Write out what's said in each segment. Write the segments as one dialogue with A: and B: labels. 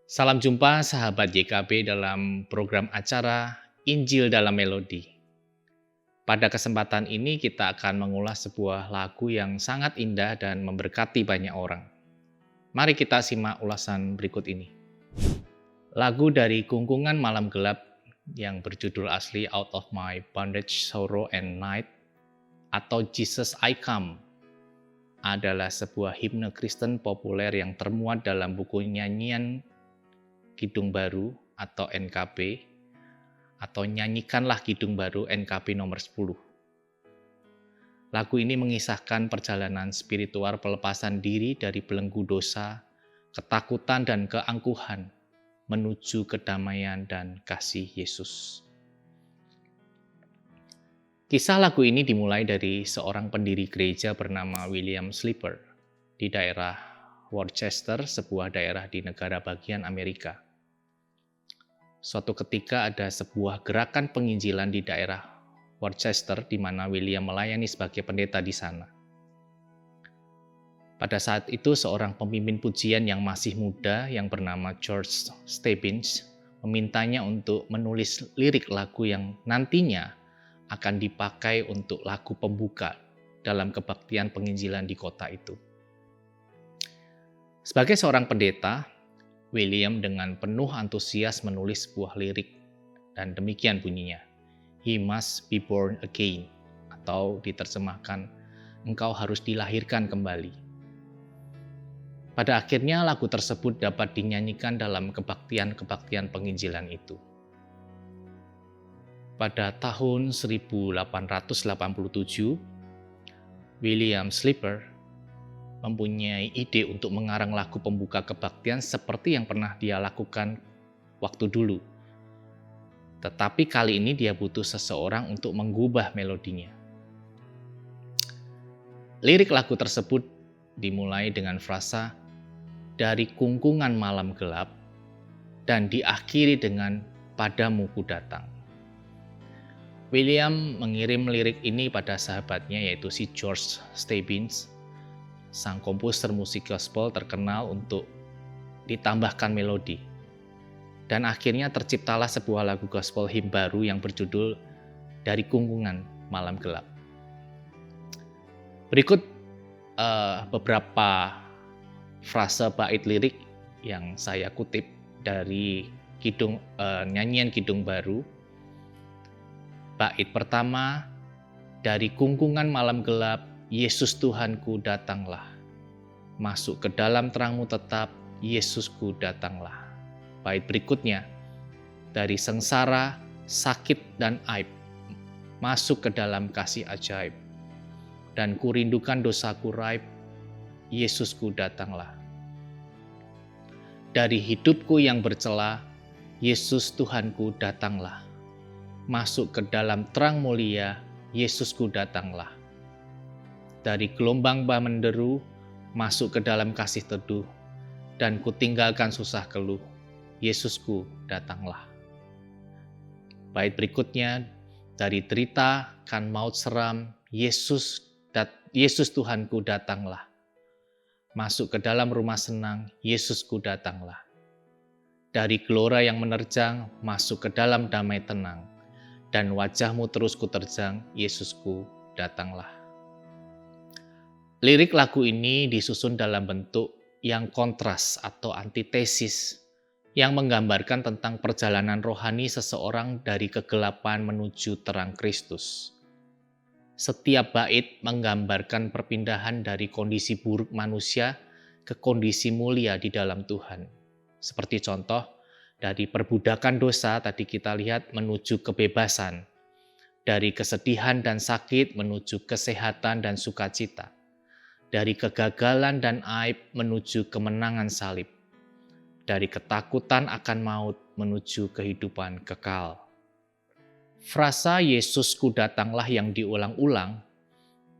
A: Salam jumpa sahabat YKB dalam program acara Injil dalam Melodi. Pada kesempatan ini kita akan mengulas sebuah lagu yang sangat indah dan memberkati banyak orang. Mari kita simak ulasan berikut ini. Lagu dari Kungkungan Malam Gelap yang berjudul asli Out of My Bondage, Sorrow and Night atau Jesus I Come adalah sebuah himne Kristen populer yang termuat dalam buku nyanyian Kidung Baru atau NKB atau Nyanyikanlah Kidung Baru NKB nomor 10. Lagu ini mengisahkan perjalanan spiritual pelepasan diri dari belenggu dosa, ketakutan dan keangkuhan menuju kedamaian dan kasih Yesus. Kisah lagu ini dimulai dari seorang pendiri gereja bernama William Slipper di daerah Worcester, sebuah daerah di negara bagian Amerika. Suatu ketika ada sebuah gerakan penginjilan di daerah Worcester di mana William melayani sebagai pendeta di sana. Pada saat itu seorang pemimpin pujian yang masih muda yang bernama George Stebbins memintanya untuk menulis lirik lagu yang nantinya akan dipakai untuk lagu pembuka dalam kebaktian penginjilan di kota itu. Sebagai seorang pendeta, William dengan penuh antusias menulis sebuah lirik dan demikian bunyinya. He must be born again, atau diterjemahkan, engkau harus dilahirkan kembali. Pada akhirnya lagu tersebut dapat dinyanyikan dalam kebaktian-kebaktian penginjilan itu. Pada tahun 1887, William Slipper mempunyai ide untuk mengarang lagu pembuka kebaktian seperti yang pernah dia lakukan waktu dulu. Tetapi kali ini dia butuh seseorang untuk mengubah melodinya. Lirik lagu tersebut dimulai dengan frasa dari kungkungan malam gelap dan diakhiri dengan padamu ku datang. William mengirim lirik ini pada sahabatnya yaitu si George Stebbins, sang komposer musik gospel terkenal, untuk ditambahkan melodi. Dan akhirnya terciptalah sebuah lagu gospel hymn baru yang berjudul Dari Kungkungan Malam Gelap. Berikut beberapa frase bait lirik yang saya kutip dari nyanyian Kidung Baru. Bait pertama, dari kungkungan malam gelap, Yesus Tuhanku datanglah. Masuk ke dalam terangmu tetap, Yesusku datanglah. Bait berikutnya, dari sengsara, sakit dan aib, masuk ke dalam kasih ajaib. Dan kurindukan dosaku raib, Yesusku datanglah. Dari hidupku yang bercela, Yesus Tuhanku datanglah. Masuk ke dalam terang mulia, Yesusku datanglah. Dari gelombang bah menderu, masuk ke dalam kasih teduh, dan kutinggalkan susah keluh, Yesusku datanglah. Bait berikutnya, dari derita kan maut seram, Yesus Tuhanku datanglah. Masuk ke dalam rumah senang, Yesusku datanglah. Dari gelora yang menerjang, masuk ke dalam damai tenang, dan wajahmu terus kuterjang, Yesusku datanglah. Lirik lagu ini disusun dalam bentuk yang kontras atau antitesis, yang menggambarkan tentang perjalanan rohani seseorang dari kegelapan menuju terang Kristus. Setiap bait menggambarkan perpindahan dari kondisi buruk manusia ke kondisi mulia di dalam Tuhan. Seperti contoh, dari perbudakan dosa tadi kita lihat menuju kebebasan, dari kesedihan dan sakit menuju kesehatan dan sukacita, dari kegagalan dan aib menuju kemenangan salib, dari ketakutan akan maut menuju kehidupan kekal. Frasa Yesusku datanglah yang diulang-ulang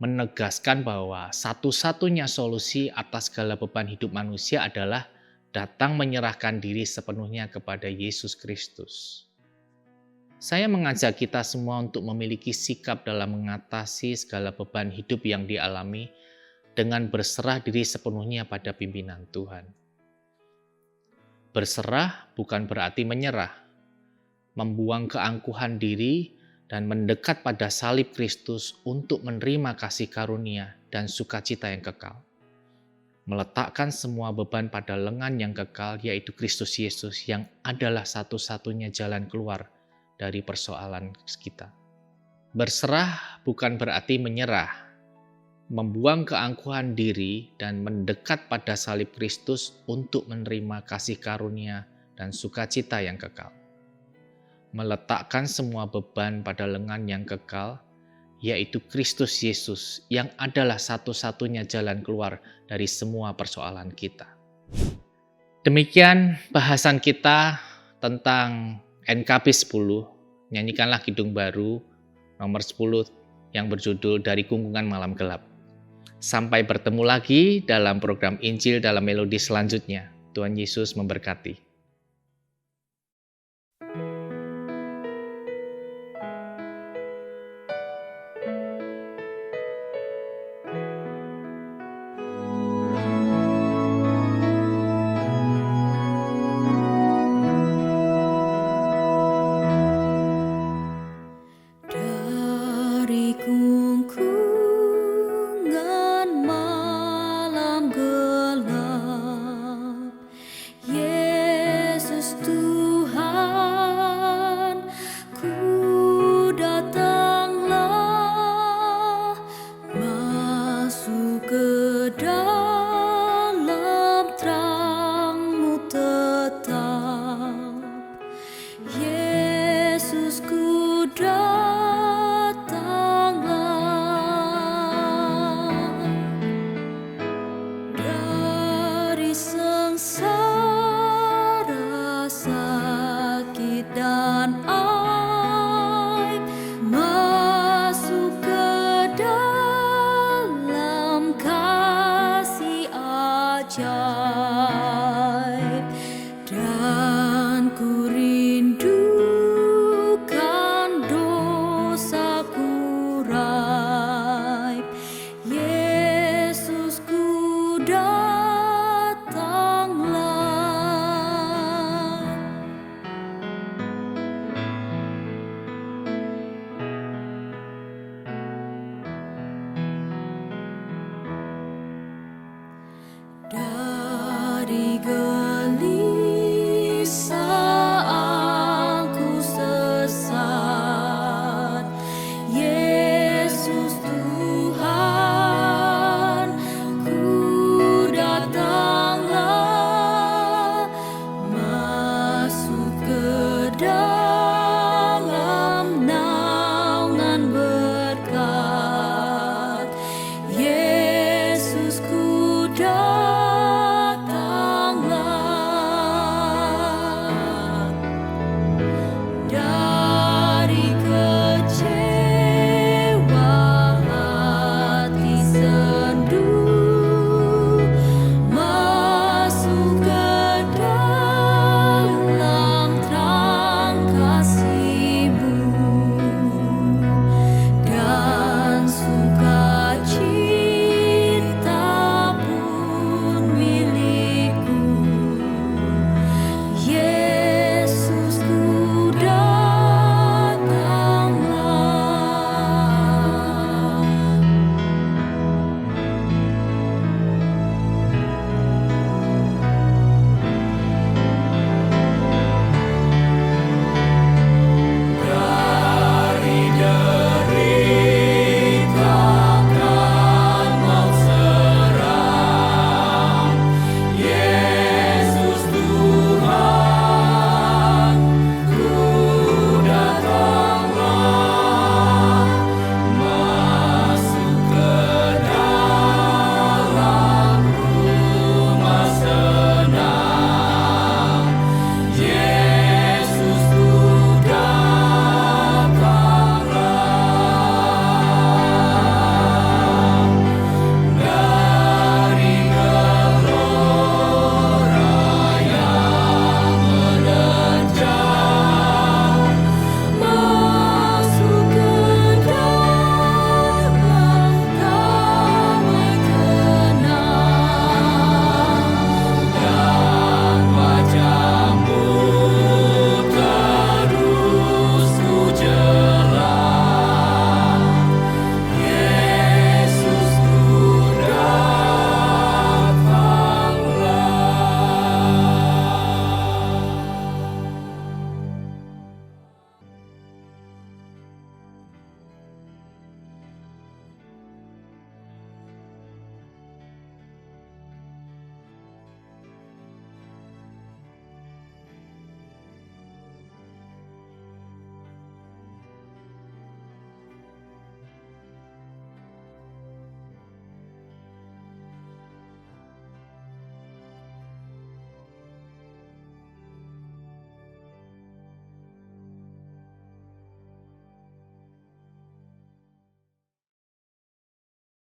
A: menegaskan bahwa satu-satunya solusi atas segala beban hidup manusia adalah datang menyerahkan diri sepenuhnya kepada Yesus Kristus. Saya mengajak kita semua untuk memiliki sikap dalam mengatasi segala beban hidup yang dialami dengan berserah diri sepenuhnya pada pimpinan Tuhan. Berserah bukan berarti menyerah, membuang keangkuhan diri dan mendekat pada salib Kristus untuk menerima kasih karunia dan sukacita yang kekal. Meletakkan semua beban pada lengan yang kekal, yaitu Kristus Yesus, yang adalah satu-satunya jalan keluar dari persoalan kita. Berserah bukan berarti menyerah, membuang keangkuhan diri dan mendekat pada salib Kristus untuk menerima kasih karunia dan sukacita yang kekal. Meletakkan semua beban pada lengan yang kekal, yaitu Kristus Yesus, yang adalah satu-satunya jalan keluar dari semua persoalan kita. Demikian bahasan kita tentang NKB 10, Nyanyikanlah Kidung Baru, nomor 10, yang berjudul Dari Kungkungan Malam Gelap. Sampai bertemu lagi dalam program Injil dalam Melodi selanjutnya. Tuhan Yesus memberkati.